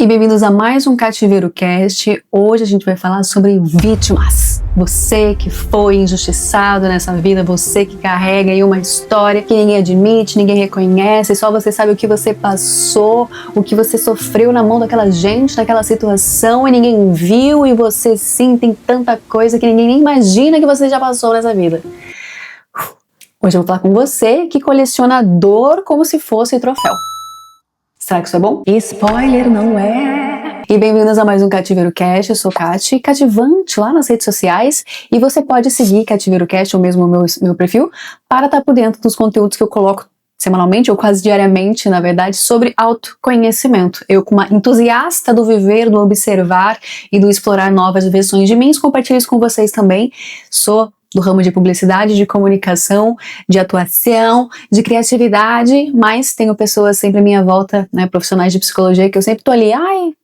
E bem-vindos a mais um Cativeiro Cast. Hoje a gente vai falar sobre vítimas. Você que foi injustiçado nessa vida, você que carrega aí uma história que ninguém admite, ninguém reconhece, só você sabe o que você passou, o que você sofreu na mão daquela gente, naquela situação e ninguém viu, e você sim tem tanta coisa que ninguém nem imagina que você já passou nessa vida. Hoje eu vou falar com você que coleciona dor como se fosse troféu. Será que isso é bom? Spoiler, não é! E bem-vindos a mais um Cativeiro Cast. Eu sou Cati, cativante lá nas redes sociais, e você pode seguir Cativeiro Cast, ou mesmo o meu perfil, para estar por dentro dos conteúdos que eu coloco semanalmente, ou quase diariamente, na verdade, sobre autoconhecimento. Eu, como uma entusiasta do viver, do observar e do explorar novas versões de mim, compartilho isso com vocês também. Sou do ramo de publicidade, de comunicação, de atuação, de criatividade, mas tenho pessoas sempre à minha volta, né, profissionais de psicologia, que eu sempre tô ali,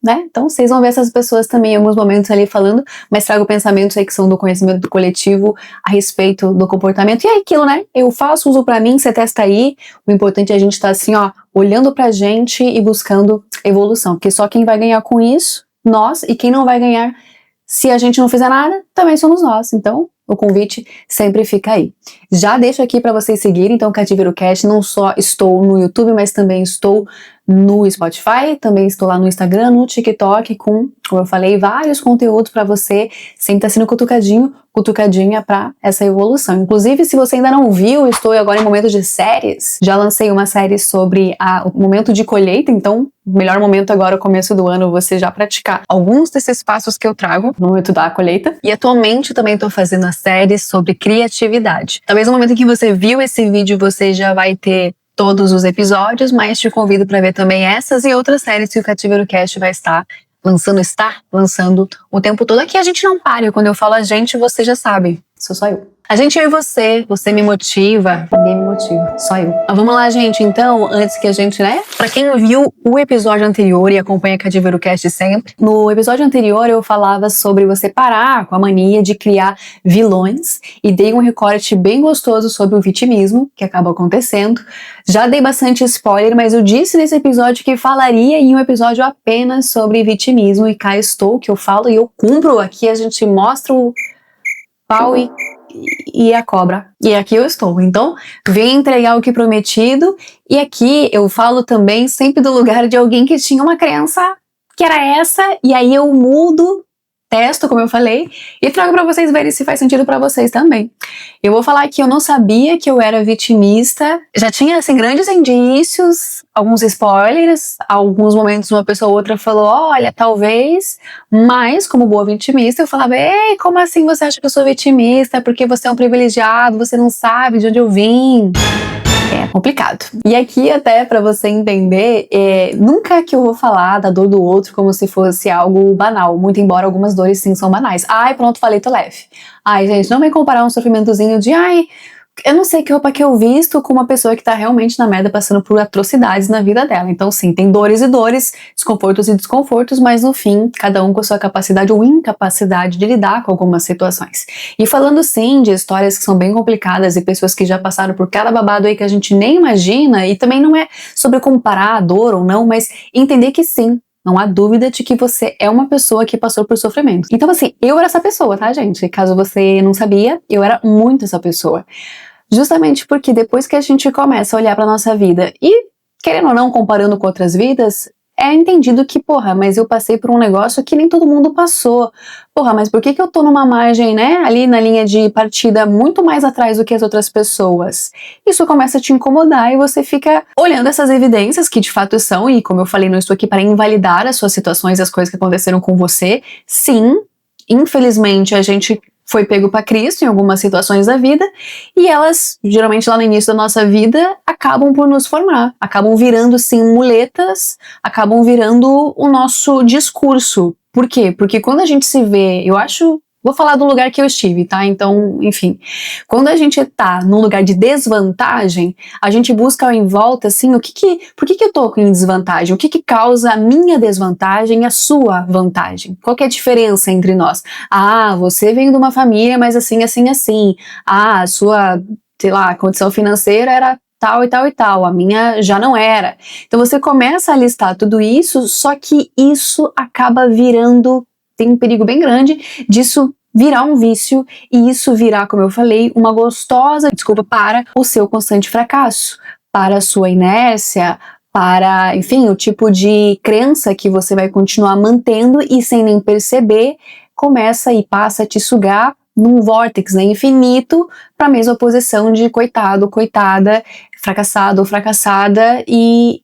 então vocês vão ver essas pessoas também em alguns momentos ali falando, mas trago pensamentos aí que são do conhecimento do coletivo a respeito do comportamento, e é aquilo, né, eu faço, uso pra mim, você testa aí, o importante é a gente estar assim, olhando pra gente e buscando evolução, porque só quem vai ganhar com isso, nós, e quem não vai ganhar se a gente não fizer nada, também somos nós, então o convite sempre fica aí. Já deixo aqui para vocês seguirem, então, Cativeiro Cast, não só estou no YouTube, mas também estou no Spotify, também estou lá no Instagram, no TikTok, com, como eu falei, vários conteúdos para você, sempre tá sendo cutucadinha para essa evolução. Inclusive, se você ainda não viu, estou agora em momento de séries, já lancei uma série sobre o momento de colheita, então, o melhor momento agora, o começo do ano, você já praticar alguns desses passos que eu trago no momento da colheita. E atualmente também estou fazendo a série sobre criatividade. Talvez no momento em que você viu esse vídeo, você já vai ter todos os episódios, mas te convido para ver também essas e outras séries que o Cativeiro Cast vai estar lançando o tempo todo. Aqui a gente não para, quando eu falo a gente, você já sabe, sou só eu. A gente, eu e você me motiva, ninguém me motiva, só eu. Mas vamos lá, gente, então, antes que a gente, pra quem viu o episódio anterior e acompanha Cativeiro Cast sempre, no episódio anterior eu falava sobre você parar com a mania de criar vilões e dei um recorte bem gostoso sobre o vitimismo, que acaba acontecendo. Já dei bastante spoiler, mas eu disse nesse episódio que falaria em um episódio apenas sobre vitimismo, e cá estou, que eu falo e eu cumpro. Aqui a gente mostra o pau e a cobra. E aqui eu estou. Então, vem entregar o que prometido. E aqui eu falo também sempre do lugar de alguém que tinha uma crença que era essa, e aí eu mudo, testo, como eu falei, e trago pra vocês verem se faz sentido pra vocês também. Eu vou falar que eu não sabia que eu era vitimista, já tinha, assim, grandes indícios, alguns spoilers, alguns momentos uma pessoa ou outra falou, olha, talvez, mas como boa vitimista eu falava, ei, como assim você acha que eu sou vitimista? Porque você é um privilegiado, você não sabe de onde eu vim. É complicado. E aqui, até pra você entender, nunca que eu vou falar da dor do outro como se fosse algo banal, muito embora algumas dores sim são banais. Pronto, falei, tô leve. Gente, não vem comparar um sofrimentozinho de, eu não sei que roupa que eu visto com uma pessoa que tá realmente na merda passando por atrocidades na vida dela. Então sim, tem dores e dores, desconfortos e desconfortos, mas no fim, cada um com a sua capacidade ou incapacidade de lidar com algumas situações. E falando sim de histórias que são bem complicadas e pessoas que já passaram por cada babado aí que a gente nem imagina, e também não é sobre comparar a dor ou não, mas entender que sim, não há dúvida de que você é uma pessoa que passou por sofrimento. Então assim, eu era essa pessoa, tá, gente? Caso você não sabia, eu era muito essa pessoa. Justamente porque depois que a gente começa a olhar pra nossa vida e, querendo ou não, comparando com outras vidas, é entendido que, mas eu passei por um negócio que nem todo mundo passou. Mas por que eu tô numa margem, ali na linha de partida muito mais atrás do que as outras pessoas? Isso começa a te incomodar e você fica olhando essas evidências que de fato são, e como eu falei, não estou aqui para invalidar as suas situações, as coisas que aconteceram com você. Sim, infelizmente a gente foi pego para Cristo em algumas situações da vida, e elas, geralmente lá no início da nossa vida, acabam por nos formar, acabam virando sim muletas, acabam virando o nosso discurso. Por quê? Porque quando a gente se vê, vou falar do lugar que eu estive, tá? Então, enfim, quando a gente tá num lugar de desvantagem, a gente busca em volta, assim, por que eu tô em desvantagem? O que causa a minha desvantagem e a sua vantagem? Qual que é a diferença entre nós? Você vem de uma família, mas assim, assim, assim. A sua, sei lá, condição financeira era tal e tal e tal, a minha já não era. Então você começa a listar tudo isso, só que isso acaba virando, tem um perigo bem grande disso virar um vício e isso virar, como eu falei, uma gostosa desculpa para o seu constante fracasso, para a sua inércia, para, enfim, o tipo de crença que você vai continuar mantendo e sem nem perceber, começa e passa a te sugar num vórtice, né, infinito, para a mesma posição de coitado, coitada, fracassado ou fracassada. E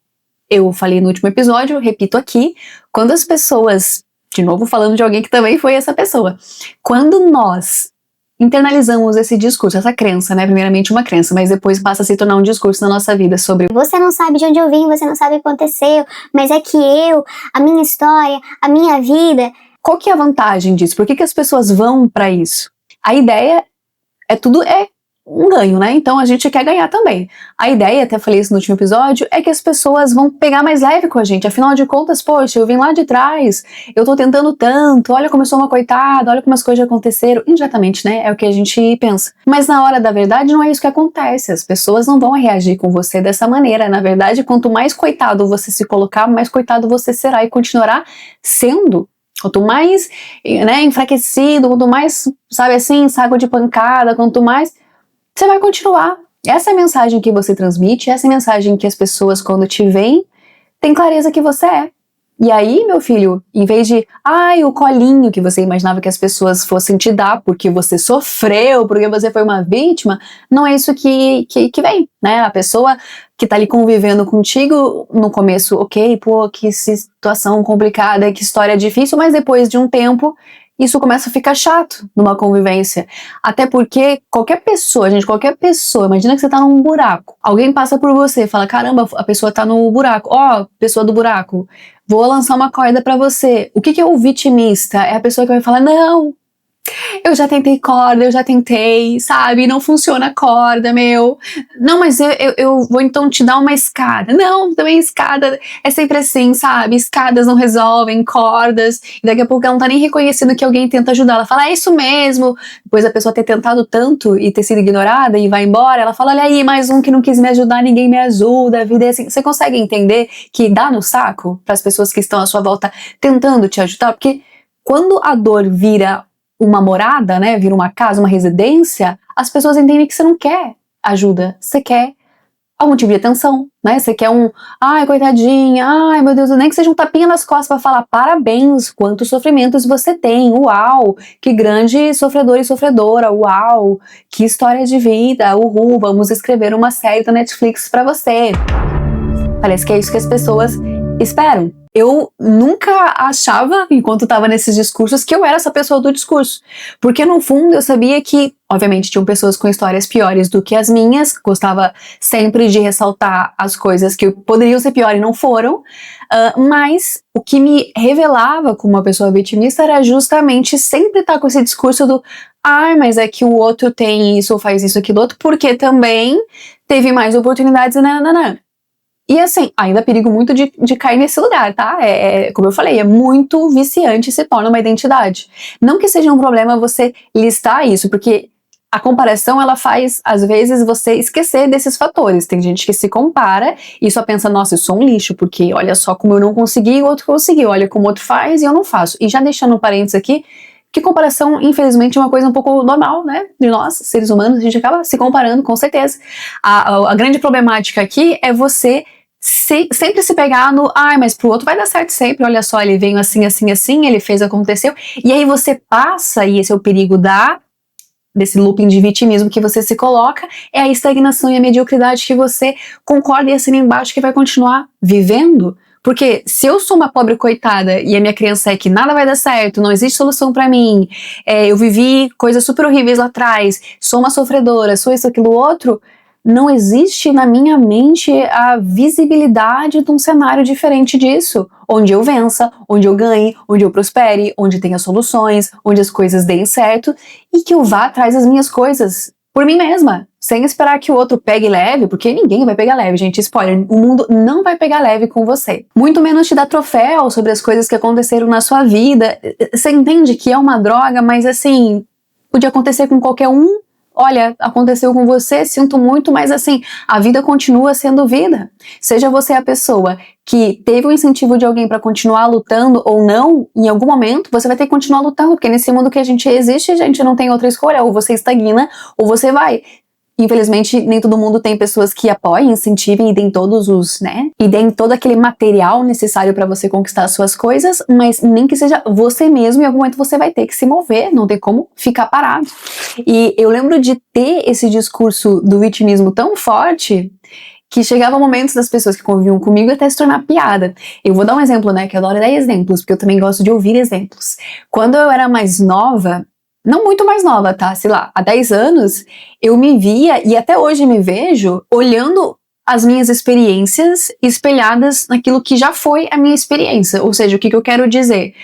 eu falei no último episódio, repito aqui, quando as pessoas, de novo falando de alguém que também foi essa pessoa, quando nós internalizamos esse discurso, essa crença, né? Primeiramente uma crença, mas depois passa a se tornar um discurso na nossa vida sobre você não sabe de onde eu vim, você não sabe o que aconteceu, mas é que eu, a minha história, a minha vida. Qual que é a vantagem disso? Por que as pessoas vão para isso? A ideia é um ganho, né? Então a gente quer ganhar também. A ideia, até falei isso no último episódio, é que as pessoas vão pegar mais leve com a gente. Afinal de contas, poxa, eu vim lá de trás, eu tô tentando tanto, olha como eu sou uma coitada, olha como as coisas aconteceram. Indiretamente, né? É o que a gente pensa. Mas na hora da verdade não é isso que acontece. As pessoas não vão reagir com você dessa maneira. Na verdade, quanto mais coitado você se colocar, mais coitado você será e continuará sendo. Quanto mais, né, enfraquecido, quanto mais, sabe assim, saco de pancada, quanto mais você vai continuar. Essa é a mensagem que você transmite, essa é a mensagem que as pessoas, quando te veem, têm clareza que você é. E aí, meu filho, em vez de, o colinho que você imaginava que as pessoas fossem te dar porque você sofreu, porque você foi uma vítima, não é isso que vem, né? A pessoa que tá ali convivendo contigo, no começo, ok, pô, que situação complicada, que história difícil, mas depois de um tempo, isso começa a ficar chato numa convivência. Até porque qualquer pessoa, imagina que você tá num buraco. Alguém passa por você e fala, caramba, a pessoa tá no buraco. Ó, pessoa do buraco, vou lançar uma corda pra você. O que é o vitimista? É a pessoa que vai falar, não, eu já tentei corda, eu já tentei, sabe? Não funciona a corda, meu. Não, mas eu vou então te dar uma escada. Não, também escada é sempre assim, sabe? Escadas não resolvem, cordas. E daqui a pouco ela não tá nem reconhecendo que alguém tenta ajudar. Ela fala, é isso mesmo. Depois a pessoa ter tentado tanto e ter sido ignorada e vai embora, ela fala, olha aí, mais um que não quis me ajudar, ninguém me ajuda. A vida é assim. Você consegue entender que dá no saco para as pessoas que estão à sua volta tentando te ajudar? Porque quando a dor vira uma morada, né, vira uma casa, uma residência, as pessoas entendem que você não quer ajuda, você quer algum tipo de atenção, né, você quer ai, coitadinha, ai, meu Deus, nem que seja um tapinha nas costas para falar, parabéns, quantos sofrimentos você tem, uau, que grande sofredor e sofredora, uau, que história de vida, uhul, vamos escrever uma série da Netflix para você. Parece que é isso que as pessoas esperam. Eu nunca achava, enquanto estava nesses discursos, que eu era essa pessoa do discurso. Porque no fundo eu sabia que, obviamente, tinham pessoas com histórias piores do que as minhas, gostava sempre de ressaltar as coisas que poderiam ser piores e não foram, mas o que me revelava como uma pessoa vitimista era justamente sempre estar com esse discurso do mas é que o outro tem isso ou faz isso, aquilo outro, porque também teve mais oportunidades, nananã. E assim, ainda perigo muito de cair nesse lugar, tá? Como eu falei, é muito viciante e se torna uma identidade. Não que seja um problema você listar isso, porque a comparação, ela faz, às vezes, você esquecer desses fatores. Tem gente que se compara e só pensa, nossa, eu sou um lixo, porque olha só como eu não consegui e o outro conseguiu, olha como o outro faz e eu não faço. E já deixando um parênteses aqui, que comparação, infelizmente, é uma coisa um pouco normal, né? De nós, seres humanos, a gente acaba se comparando, com certeza. A grande problemática aqui é você sempre se pegar no, mas pro outro vai dar certo sempre, olha só, ele veio assim, assim, assim, ele fez, aconteceu. E aí você passa, e esse é o perigo desse looping de vitimismo que você se coloca, é a estagnação e a mediocridade que você concorda e assina embaixo que vai continuar vivendo. Porque se eu sou uma pobre coitada e a minha crença é que nada vai dar certo, não existe solução pra mim, eu vivi coisas super horríveis lá atrás, sou uma sofredora, sou isso, aquilo, outro, não existe na minha mente a visibilidade de um cenário diferente disso, onde eu vença, onde eu ganhe, onde eu prospere, onde tenha soluções, onde as coisas deem certo e que eu vá atrás das minhas coisas por mim mesma, sem esperar que o outro pegue leve, porque ninguém vai pegar leve, gente, spoiler, o mundo não vai pegar leve com você. Muito menos te dar troféu sobre as coisas que aconteceram na sua vida. Você entende que é uma droga, mas assim, podia acontecer com qualquer um, olha, aconteceu com você, sinto muito, mas assim, a vida continua sendo vida. Seja você a pessoa que teve o incentivo de alguém para continuar lutando ou não, em algum momento você vai ter que continuar lutando, porque nesse mundo que a gente existe, a gente não tem outra escolha, ou você estagna, ou você vai. Infelizmente, nem todo mundo tem pessoas que apoiem, incentivem e deem todos os, né? E deem todo aquele material necessário para você conquistar as suas coisas, mas nem que seja você mesmo, em algum momento você vai ter que se mover, não tem como ficar parado. E eu lembro de ter esse discurso do vitimismo tão forte que chegava momentos das pessoas que conviviam comigo até se tornar piada. Eu vou dar um exemplo, né? Que eu adoro dar exemplos, porque eu também gosto de ouvir exemplos. Quando eu era mais nova, não muito mais nova, tá? Sei lá, há 10 anos, eu me via, e até hoje me vejo, olhando as minhas experiências espelhadas naquilo que já foi a minha experiência. Ou seja, o que eu quero dizer?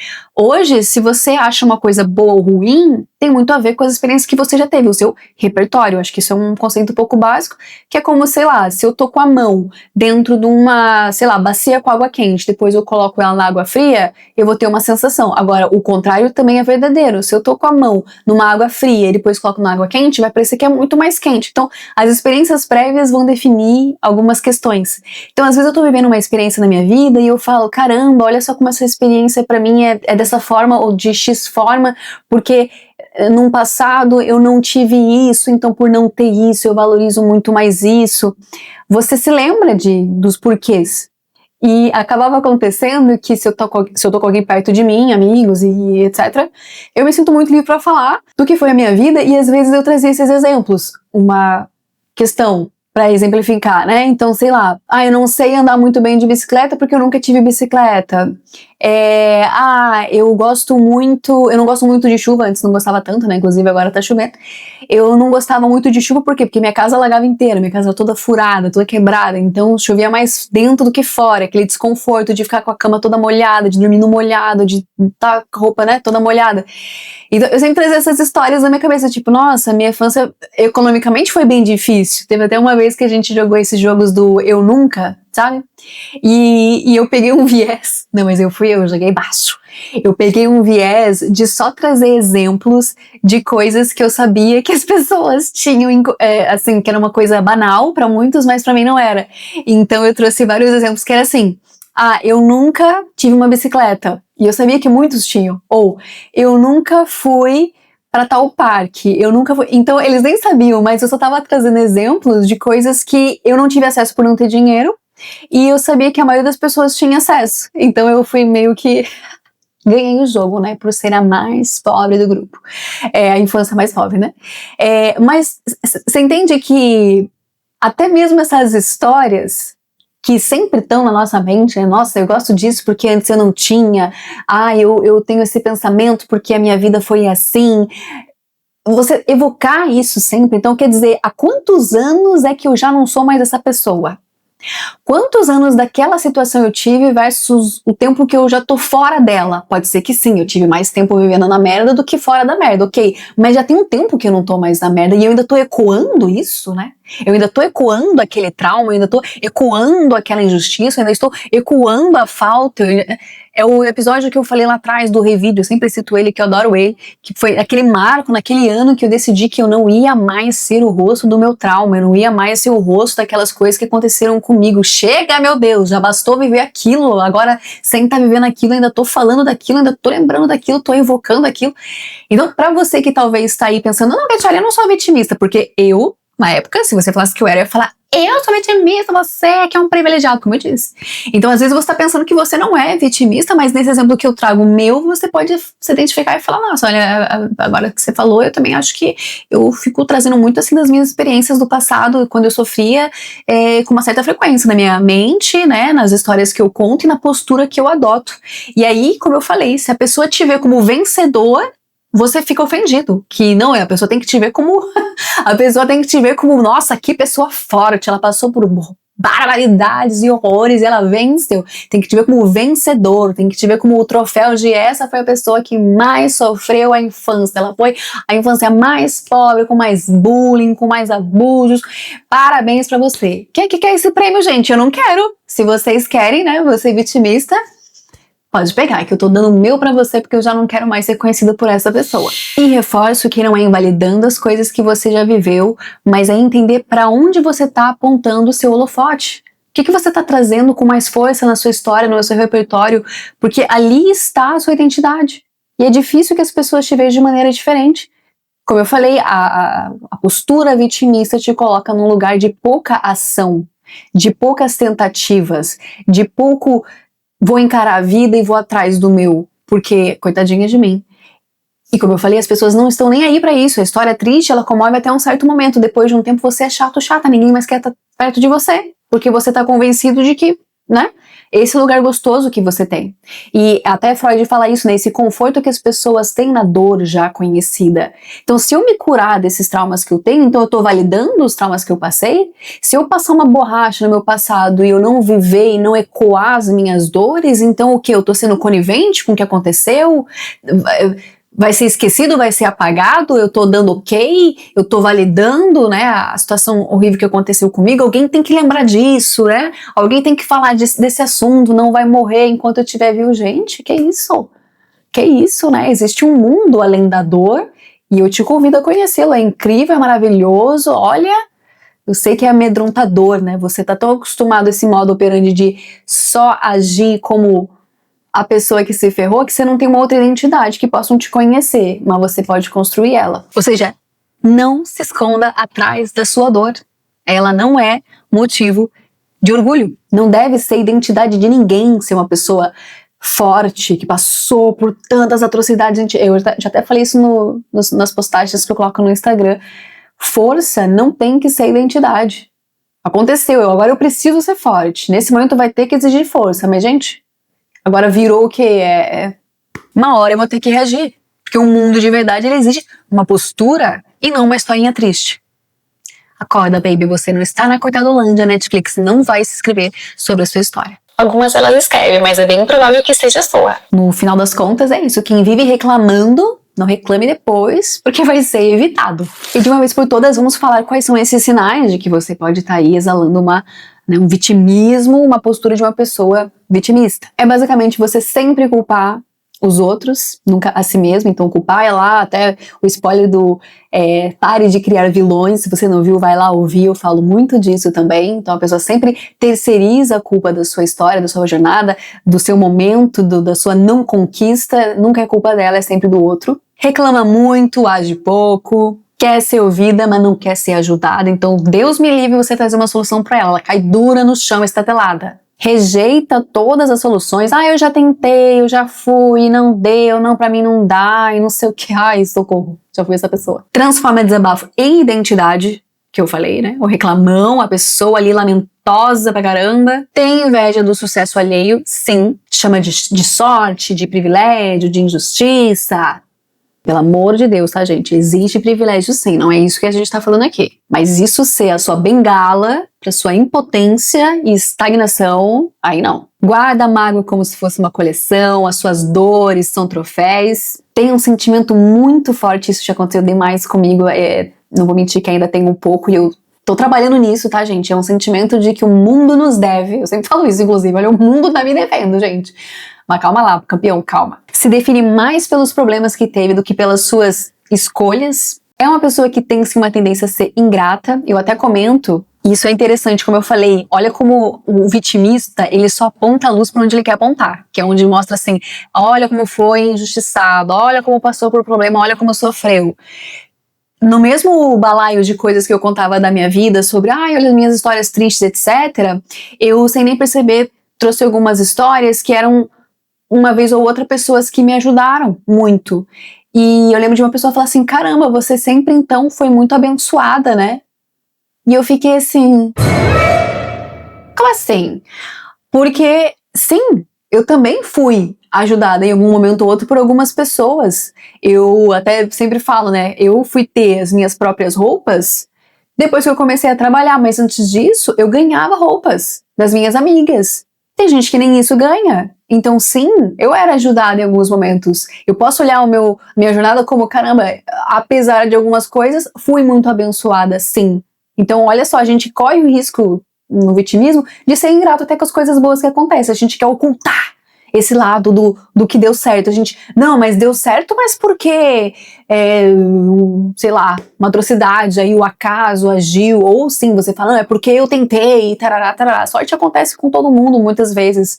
Hoje, se você acha uma coisa boa ou ruim, tem muito a ver com as experiências que você já teve, o seu repertório. Acho que isso é um conceito um pouco básico, que é como, sei lá, se eu tô com a mão dentro de uma, sei lá, bacia com água quente, depois eu coloco ela na água fria, eu vou ter uma sensação. Agora, o contrário também é verdadeiro. Se eu tô com a mão numa água fria e depois coloco na água quente, vai parecer que é muito mais quente. Então, as experiências prévias vão definir algumas questões. Então, às vezes eu tô vivendo uma experiência na minha vida e eu falo, caramba, olha só como essa experiência pra mim é dessa forma ou de X forma, porque num passado eu não tive isso, então por não ter isso eu valorizo muito mais isso. Você se lembra dos porquês. E acabava acontecendo que se eu tô com alguém perto de mim, amigos e etc, eu me sinto muito livre pra falar do que foi a minha vida e às vezes eu trazia esses exemplos. Uma questão pra exemplificar, né? Então, sei lá, eu não sei andar muito bem de bicicleta porque eu nunca tive bicicleta. Eu não gosto muito de chuva, antes não gostava tanto, né? Inclusive agora tá chovendo. Eu não gostava muito de chuva, por quê? Porque minha casa alagava inteira, minha casa era toda furada, toda quebrada, então chovia mais dentro do que fora, aquele desconforto de ficar com a cama toda molhada, de dormir no molhado, de estar com a roupa, né, toda molhada. Então eu sempre trazia essas histórias na minha cabeça, tipo, nossa, minha infância economicamente foi bem difícil. Teve até uma vez que a gente jogou esses jogos do Eu Nunca, sabe? E eu peguei um viés, não, mas eu joguei baixo. Eu peguei um viés de só trazer exemplos de coisas que eu sabia que as pessoas tinham, assim, que era uma coisa banal pra muitos, mas pra mim não era. Então eu trouxe vários exemplos que era assim, eu nunca tive uma bicicleta, e eu sabia que muitos tinham. Ou, eu nunca fui pra tal parque, eu nunca fui. Então eles nem sabiam, mas eu só tava trazendo exemplos de coisas que eu não tive acesso por não ter dinheiro, e eu sabia que a maioria das pessoas tinha acesso. Então eu fui meio que ganhei o jogo, né, por ser a mais pobre do grupo. A infância mais pobre, né? Mas você entende que até mesmo essas histórias que sempre estão na nossa mente, né? Nossa, eu gosto disso porque antes eu não tinha, eu tenho esse pensamento porque a minha vida foi assim. Você evocar isso sempre, então quer dizer, há quantos anos é que eu já não sou mais essa pessoa? Quantos anos daquela situação eu tive versus o tempo que eu já tô fora dela? Pode ser que sim, eu tive mais tempo vivendo na merda do que fora da merda, ok. Mas já tem um tempo que eu não tô mais na merda e eu ainda tô ecoando isso, né? Eu ainda tô ecoando aquele trauma, eu ainda tô ecoando aquela injustiça, eu ainda estou ecoando a falta. É o episódio que eu falei lá atrás do Revídeo, eu sempre cito ele, que eu adoro ele, que foi aquele marco naquele ano que eu decidi que eu não ia mais ser o rosto do meu trauma, eu não ia mais ser o rosto daquelas coisas que aconteceram comigo. Chega, meu Deus, já bastou viver aquilo, agora sem estar vivendo aquilo, ainda tô falando daquilo, ainda tô lembrando daquilo, tô evocando aquilo. Então, pra você que talvez tá aí pensando, não, Betiara, eu não sou vitimista, porque eu, na época, se você falasse que eu ia falar, eu sou vitimista, você que é um privilegiado, como eu disse. Então, às vezes você tá pensando que você não é vitimista, mas nesse exemplo que eu trago meu, você pode se identificar e falar, nossa, olha, agora que você falou, eu também acho que eu fico trazendo muito, assim, das minhas experiências do passado, quando eu sofria, com uma certa frequência na minha mente, né, nas histórias que eu conto e na postura que eu adoto. E aí, como eu falei, se a pessoa te vê como vencedor, você fica ofendido, que não é, a pessoa tem que te ver como nossa, que pessoa forte, ela passou por barbaridades e horrores e ela venceu, tem que te ver como vencedor, tem que te ver como o troféu de essa foi a pessoa que mais sofreu a infância, ela foi a infância mais pobre, com mais bullying, com mais abusos, parabéns pra você. Quem que quer esse prêmio, gente? Eu não quero. Se vocês querem, né, você vitimista, Pode pegar, que eu tô dando o meu pra você porque eu já não quero mais ser conhecida por essa pessoa. E reforço que não é invalidando as coisas que você já viveu, mas é entender pra onde você tá apontando o seu holofote. O que você tá trazendo com mais força na sua história, no seu repertório, porque ali está a sua identidade. E é difícil que as pessoas te vejam de maneira diferente. Como eu falei, a postura vitimista te coloca num lugar de pouca ação, de poucas tentativas, de pouco vou encarar a vida e vou atrás do meu, porque coitadinha de mim. E como eu falei, as pessoas não estão nem aí pra isso. A história é triste, ela comove até um certo momento. Depois de um tempo você é chato, chata, ninguém mais quer estar perto de você, porque você tá convencido de que, né, esse lugar gostoso que você tem. E até Freud fala isso, né, esse conforto que as pessoas têm na dor já conhecida. Então, se eu me curar desses traumas que eu tenho, então eu tô validando os traumas que eu passei. Se eu passar uma borracha no meu passado e eu não viver e não ecoar as minhas dores, então o que? Eu tô sendo conivente com o que aconteceu? Vai ser esquecido, vai ser apagado, eu tô dando ok, eu tô validando, né, a situação horrível que aconteceu comigo, alguém tem que lembrar disso, né, alguém tem que falar desse assunto, não vai morrer enquanto eu estiver vivo. Gente, que isso? Que isso, né, existe um mundo além da dor e eu te convido a conhecê-lo, é incrível, é maravilhoso, olha, eu sei que é amedrontador, né, você tá tão acostumado a esse modo operandi de só agir como a pessoa que se ferrou, que você não tem uma outra identidade que possam te conhecer, mas você pode construir ela. Ou seja, não se esconda atrás da sua dor. Ela não é motivo de orgulho. Não deve ser identidade de ninguém ser uma pessoa forte, que passou por tantas atrocidades. Eu já até falei isso nas postagens que eu coloco no Instagram. Força não tem que ser identidade. Aconteceu, agora eu preciso ser forte. Nesse momento vai ter que exigir força, mas gente... Agora virou o que? Uma hora eu vou ter que reagir. Porque o mundo de verdade, ele exige uma postura e não uma historinha triste. Acorda, baby, você não está na Coitadolândia. Netflix não vai se escrever sobre a sua história. Algumas elas escrevem, mas é bem provável que seja sua. No final das contas, é isso. Quem vive reclamando, não reclame depois, porque vai ser evitado. E de uma vez por todas, vamos falar quais são esses sinais de que você pode estar aí exalando um vitimismo, uma postura de uma pessoa vitimista. É basicamente você sempre culpar os outros, nunca a si mesmo. Então culpar é lá, até o spoiler do pare de criar vilões. Se você não viu, vai lá ouvir, eu falo muito disso também. Então a pessoa sempre terceiriza a culpa da sua história, da sua jornada, do seu momento, da sua não conquista. Nunca é culpa dela, é sempre do outro. Reclama muito, age pouco, quer ser ouvida, mas não quer ser ajudada. Então, Deus me livre você trazer uma solução pra ela. Ela cai dura no chão, estatelada. Rejeita todas as soluções. Eu já tentei, eu já fui, não deu, não, pra mim não dá, e não sei o que. Ai, socorro, já fui essa pessoa. Transforma desabafo em identidade, que eu falei, né? O reclamão, a pessoa ali lamentosa pra caramba. Tem inveja do sucesso alheio, sim. Chama de sorte, de privilégio, de injustiça. Pelo amor de Deus, tá, gente? Existe privilégio sim, não é isso que a gente tá falando aqui. Mas isso ser a sua bengala pra sua impotência e estagnação, aí não. Guarda a mágoa como se fosse uma coleção, as suas dores são troféus. Tem um sentimento muito forte, isso já aconteceu demais comigo, não vou mentir que ainda tem um pouco e eu tô trabalhando nisso, tá, gente? É um sentimento de que o mundo nos deve. Eu sempre falo isso, inclusive. Olha, o mundo tá me devendo, gente. Mas calma lá, campeão, calma. Se define mais pelos problemas que teve do que pelas suas escolhas. É uma pessoa que tem sim uma tendência a ser ingrata. Eu até comento, e isso é interessante, como eu falei, olha como o vitimista, ele só aponta a luz para onde ele quer apontar. Que é onde mostra assim, olha como foi injustiçado, olha como passou por problema, olha como sofreu. No mesmo balaio de coisas que eu contava da minha vida, sobre, olha as minhas histórias tristes, etc., eu, sem nem perceber, trouxe algumas histórias que eram, uma vez ou outra, pessoas que me ajudaram muito. E eu lembro de uma pessoa falar assim, caramba, você sempre então foi muito abençoada, né? E eu fiquei assim, como assim? Porque, sim, eu também fui ajudada em algum momento ou outro por algumas pessoas. Eu até sempre falo, né? Eu fui ter as minhas próprias roupas depois que eu comecei a trabalhar, mas antes disso eu ganhava roupas das minhas amigas. Tem gente que nem isso ganha. Então sim, eu era ajudada em alguns momentos. Eu posso olhar minha jornada como, caramba, apesar de algumas coisas, fui muito abençoada, sim. Então olha só, a gente corre o risco no vitimismo de ser ingrato até com as coisas boas que acontecem. A gente quer ocultar. esse lado do que deu certo. A gente, não, mas deu certo, mas por quê? Sei lá, uma atrocidade, aí o acaso agiu, ou sim, você fala, não, é porque eu tentei, tarará, tarará. Sorte acontece com todo mundo, muitas vezes.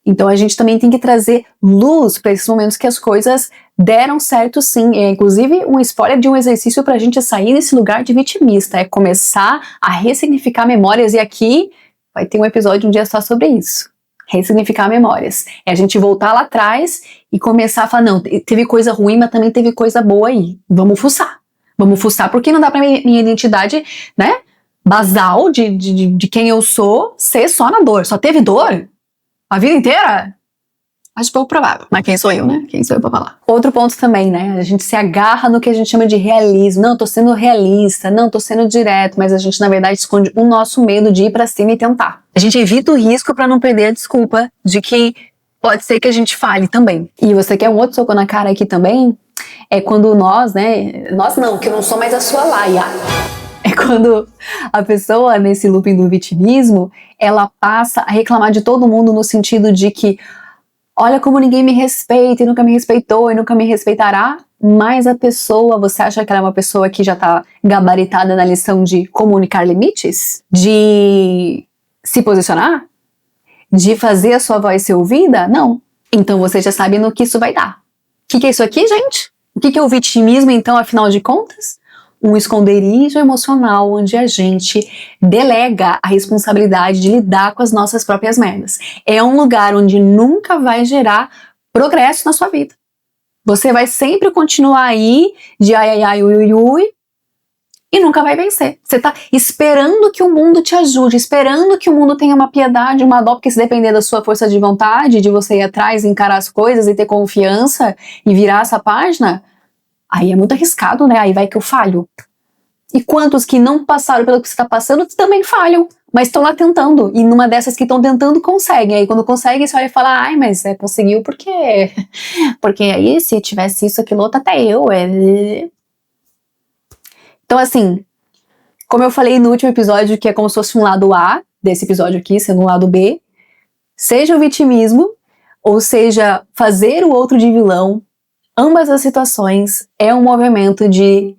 Então a gente também tem que trazer luz para esses momentos que as coisas deram certo sim. Inclusive um spoiler de um exercício para a gente sair desse lugar de vitimista, é começar a ressignificar memórias, e aqui vai ter um episódio um dia só sobre isso. Ressignificar memórias. É a gente voltar lá atrás e começar a falar, não, teve coisa ruim, mas também teve coisa boa aí. Vamos fuçar. Vamos fuçar, porque não dá pra minha identidade, né, basal de quem eu sou ser só na dor. Só teve dor a vida inteira? Acho pouco provável. Mas quem sou eu, né? Quem sou eu pra falar? Outro ponto também, né? A gente se agarra no que a gente chama de realismo. Não, tô sendo realista. Não, tô sendo direto. Mas a gente, na verdade, esconde o nosso medo de ir pra cima e tentar. A gente evita o risco pra não perder a desculpa de que pode ser que a gente fale também. E você quer um outro soco na cara aqui também? É quando nós, né? Nós não, que eu não sou mais a sua laia. É quando a pessoa, nesse looping do vitimismo, ela passa a reclamar de todo mundo no sentido de que olha como ninguém me respeita e nunca me respeitou e nunca me respeitará, mas a pessoa, você acha que ela é uma pessoa que já tá gabaritada na lição de comunicar limites? De se posicionar? De fazer a sua voz ser ouvida? Não. Então você já sabe no que isso vai dar. O que é isso aqui, gente? O que é o vitimismo, então, afinal de contas? Um esconderijo emocional onde a gente delega a responsabilidade de lidar com as nossas próprias merdas. É um lugar onde nunca vai gerar progresso na sua vida. Você vai sempre continuar aí de ai, ai, ai, ui, ui, ui, e nunca vai vencer. Você tá esperando que o mundo te ajude, esperando que o mundo tenha uma piedade, uma dó, porque se depender da sua força de vontade, de você ir atrás, encarar as coisas e ter confiança e virar essa página, aí é muito arriscado, né? Aí vai que eu falho. E quantos que não passaram pelo que você está passando também falham, mas estão lá tentando. E numa dessas que estão tentando, conseguem. Aí quando conseguem, você olha e fala, ai, mas conseguiu porque... Porque aí, se tivesse isso, aquilo outro, até eu. Então, assim, como eu falei no último episódio, que é como se fosse um lado A desse episódio aqui, sendo um lado B, seja o vitimismo, ou seja, fazer o outro de vilão, ambas as situações é um movimento de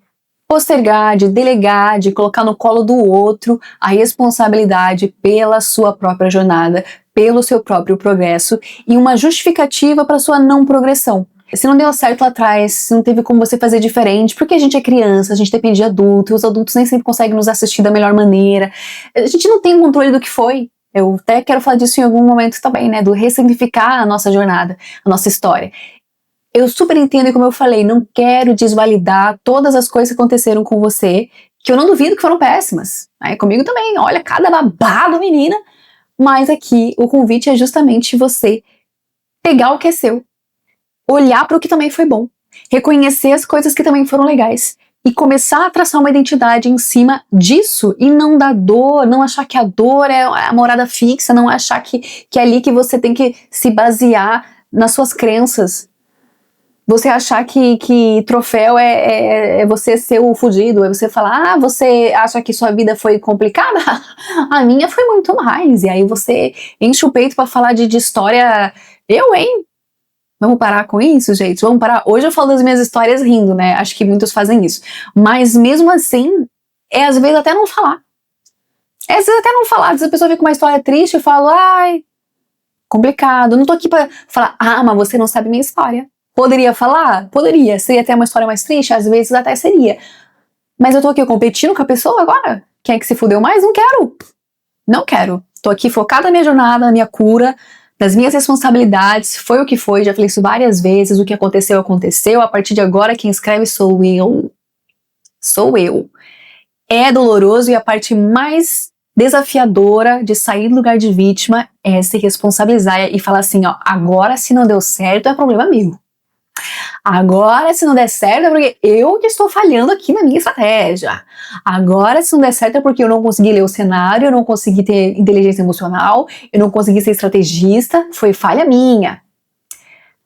postergar, de delegar, de colocar no colo do outro a responsabilidade pela sua própria jornada, pelo seu próprio progresso e uma justificativa para sua não progressão. Se não deu certo lá atrás, se não teve como você fazer diferente, porque a gente é criança, a gente depende de adulto, e os adultos nem sempre conseguem nos assistir da melhor maneira, a gente não tem controle do que foi. Eu até quero falar disso em algum momento também, né, do ressignificar a nossa jornada, a nossa história. Eu super entendo e como eu falei, não quero desvalidar todas as coisas que aconteceram com você, que eu não duvido que foram péssimas. Né? Comigo também, olha, cada babado, menina. Mas aqui o convite é justamente você pegar o que é seu, olhar para o que também foi bom, reconhecer as coisas que também foram legais e começar a traçar uma identidade em cima disso e não da dor, não achar que a dor é a morada fixa, não achar que é ali que você tem que se basear nas suas crenças. Você achar que troféu é você ser o fudido, é você falar, você acha que sua vida foi complicada? A minha foi muito mais. E aí você enche o peito pra falar de história. Hein? Vamos parar com isso, gente? Vamos parar. Hoje eu falo das minhas histórias rindo, né? Acho que muitos fazem isso. Mas mesmo assim, às vezes até não falar. Às vezes até não falar. Às vezes a pessoa vem com uma história triste e fala, ai, complicado. Não tô aqui pra falar, mas você não sabe minha história. Poderia falar? Poderia. Seria até uma história mais triste? Às vezes até seria. Mas eu tô aqui competindo com a pessoa agora? Quem é que se fudeu mais? Não quero. Não quero. Tô aqui focada na minha jornada, na minha cura, nas minhas responsabilidades. Foi o que foi, já falei isso várias vezes. O que aconteceu, aconteceu. A partir de agora, quem escreve sou eu. Sou eu. É doloroso e a parte mais desafiadora de sair do lugar de vítima é se responsabilizar e falar assim, ó, agora se não deu certo é problema meu. Agora, se não der certo, é porque eu que estou falhando aqui na minha estratégia. Agora, se não der certo, é porque eu não consegui ler o cenário, eu não consegui ter inteligência emocional, eu não consegui ser estrategista, foi falha minha.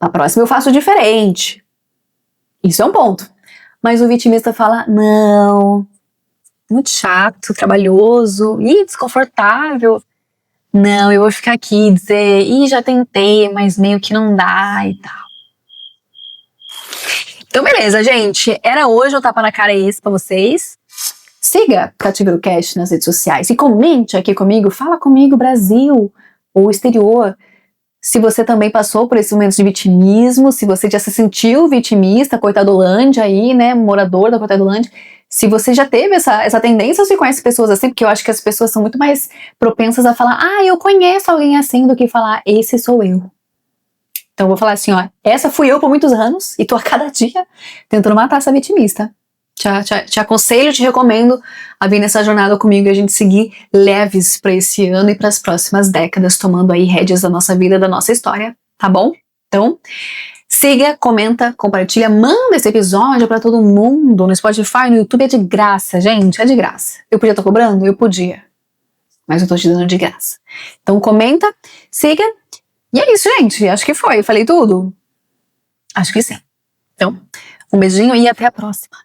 Na próxima eu faço diferente. Isso é um ponto. Mas o vitimista fala, não, muito chato, trabalhoso, desconfortável. Não, eu vou ficar aqui e dizer, já tentei, mas meio que não dá e tal. Então, beleza, gente. Era hoje o tapa na cara esse pra vocês. Siga Cativeiro Cast nas redes sociais e comente aqui comigo, fala comigo, Brasil ou exterior. Se você também passou por esse momento de vitimismo, se você já se sentiu vitimista, coitadolândia aí, né, morador da coitadolândia, se você já teve essa tendência ou se conhece pessoas assim, porque eu acho que as pessoas são muito mais propensas a falar, eu conheço alguém assim, do que falar, esse sou eu. Então eu vou falar assim, ó, essa fui eu por muitos anos e tô a cada dia tentando matar essa vitimista. Te aconselho, te recomendo a vir nessa jornada comigo e a gente seguir leves pra esse ano e pras próximas décadas, tomando aí rédeas da nossa vida, da nossa história, tá bom? Então, siga, comenta, compartilha, manda esse episódio pra todo mundo no Spotify, no YouTube, é de graça, gente, é de graça. Eu podia estar cobrando? Eu podia, mas eu tô te dando de graça. Então comenta, siga, e é isso, gente, acho que foi, falei tudo? Acho que sim. Então, um beijinho e até a próxima.